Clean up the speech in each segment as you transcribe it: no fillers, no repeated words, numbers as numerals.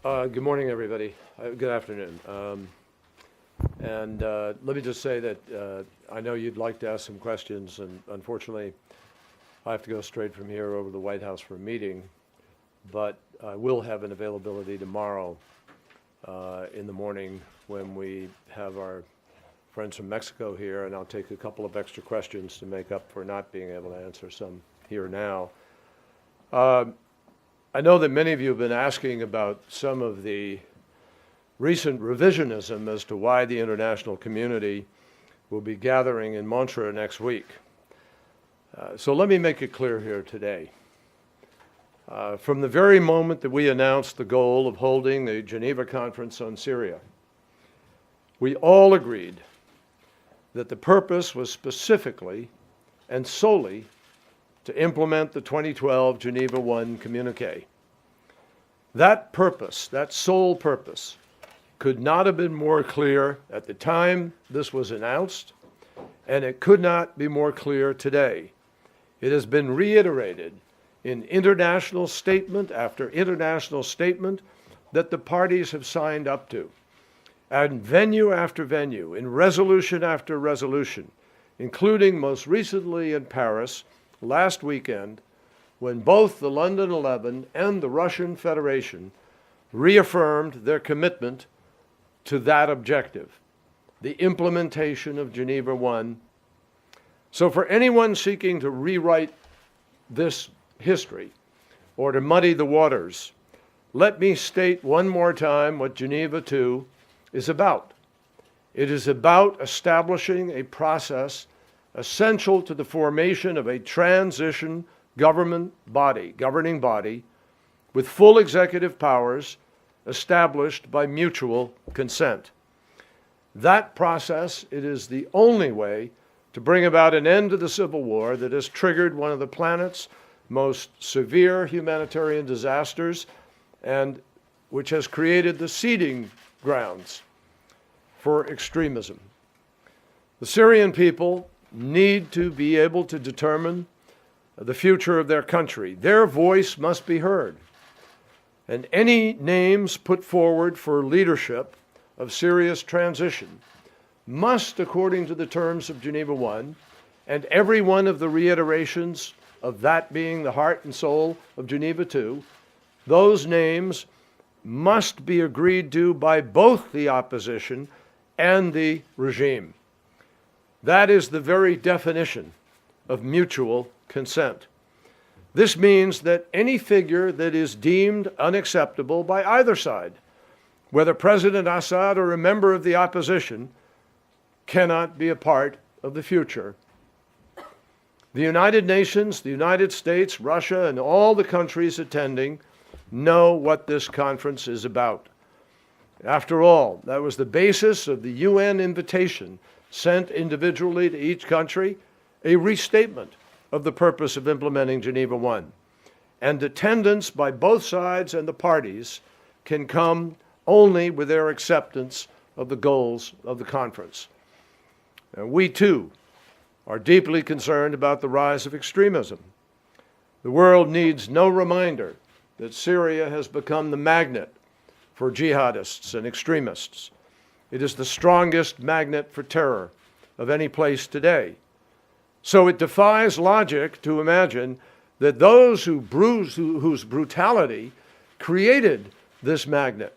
Good morning, everybody. Good afternoon. Let me just say that I know you'd like to ask some questions, and unfortunately, I have to go straight from here over to the White House for a meeting, but I will have an availability tomorrow in the morning when we have our friends from Mexico here, and I'll take a couple of extra questions to make up for not being able to answer some here now. I know that many of you have been asking about some of the recent revisionism as to why the international community will be gathering in Montreux next week. So let me make it clear here today. From the very moment that we announced the goal of holding the Geneva Conference on Syria, we all agreed that the purpose was specifically and solely to implement the 2012 Geneva I communique. That purpose, that sole purpose, could not have been more clear at the time this was announced, and it could not be more clear today. It has been reiterated in international statement after international statement that the parties have signed up to, and venue after venue, in resolution after resolution, including most recently in Paris last weekend, when both the London 11 and the Russian Federation reaffirmed their commitment to that objective, the implementation of Geneva I. So for anyone seeking to rewrite this history or to muddy the waters, let me state one more time what Geneva II is about. It is about establishing a process essential to the formation of a transition governing body with full executive powers established by mutual consent. That process, it is the only way to bring about an end to the civil war that has triggered one of the planet's most severe humanitarian disasters and which has created the seeding grounds for extremism. The Syrian people need to be able to determine the future of their country. Their voice must be heard. And any names put forward for leadership of Syria's transition must, according to the terms of Geneva I, and every one of the reiterations of that being the heart and soul of Geneva II, those names must be agreed to by both the opposition and the regime. That is the very definition of mutual consent. This means that any figure that is deemed unacceptable by either side, whether President Assad or a member of the opposition, cannot be a part of the future. The United Nations, the United States, Russia, and all the countries attending know what this conference is about. After all, that was the basis of the UN invitation sent individually to each country, a restatement of the purpose of implementing Geneva I. And attendance by both sides and the parties can come only with their acceptance of the goals of the conference. And we, too, are deeply concerned about the rise of extremism. The world needs no reminder that Syria has become the magnet for jihadists and extremists. It is the strongest magnet for terror of any place today. So it defies logic to imagine that those whose brutality created this magnet,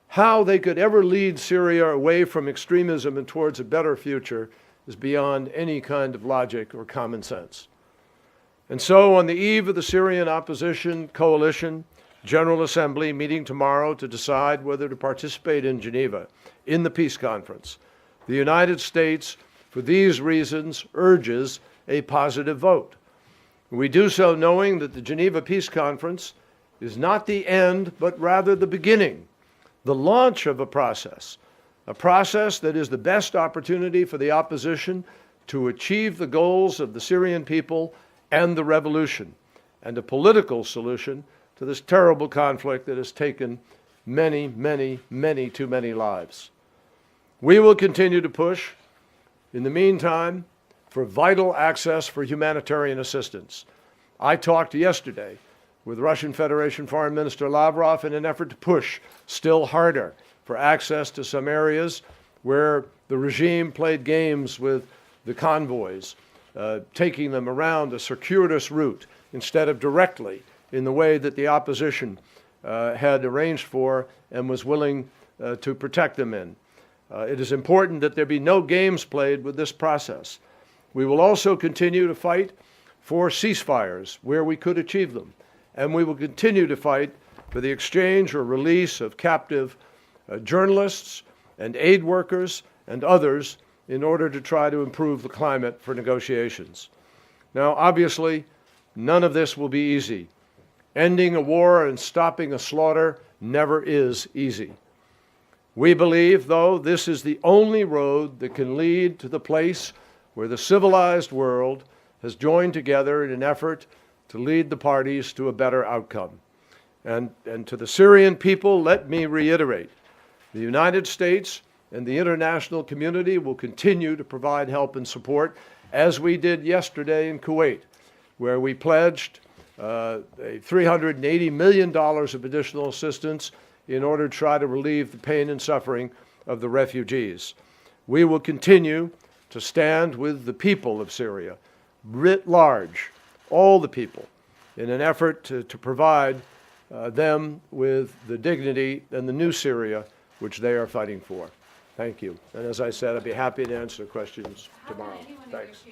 how they could ever lead Syria away from extremism and towards a better future is beyond any kind of logic or common sense. And so on the eve of the Syrian Opposition Coalition General Assembly meeting tomorrow to decide whether to participate in Geneva in the peace conference, the United States, for these reasons, urges a positive vote. We do so knowing that the Geneva Peace Conference is not the end, but rather the beginning, the launch of a process that is the best opportunity for the opposition to achieve the goals of the Syrian people and the revolution, and a political solution to this terrible conflict that has taken many, many, many too many lives. We will continue to push, in the meantime, for vital access for humanitarian assistance. I talked yesterday with Russian Federation Foreign Minister Lavrov in an effort to push still harder for access to some areas where the regime played games with the convoys, taking them around a circuitous route instead of directly in the way that the opposition had arranged for and was willing to protect them in. It is important that there be no games played with this process. We will also continue to fight for ceasefires where we could achieve them, and we will continue to fight for the exchange or release of captive journalists and aid workers and others in order to try to improve the climate for negotiations. Now, obviously, none of this will be easy. Ending a war and stopping a slaughter never is easy. We believe, though, this is the only road that can lead to the place where the civilized world has joined together in an effort to lead the parties to a better outcome. And to the Syrian people, let me reiterate, the United States and the international community will continue to provide help and support, as we did yesterday in Kuwait, where we pledged $380 million of additional assistance in order to try to relieve the pain and suffering of the refugees. We will continue to stand with the people of Syria, writ large, all the people, in an effort to provide them with the dignity and the new Syria which they are fighting for. Thank you. And as I said, I'd be happy to answer questions tomorrow. Thanks.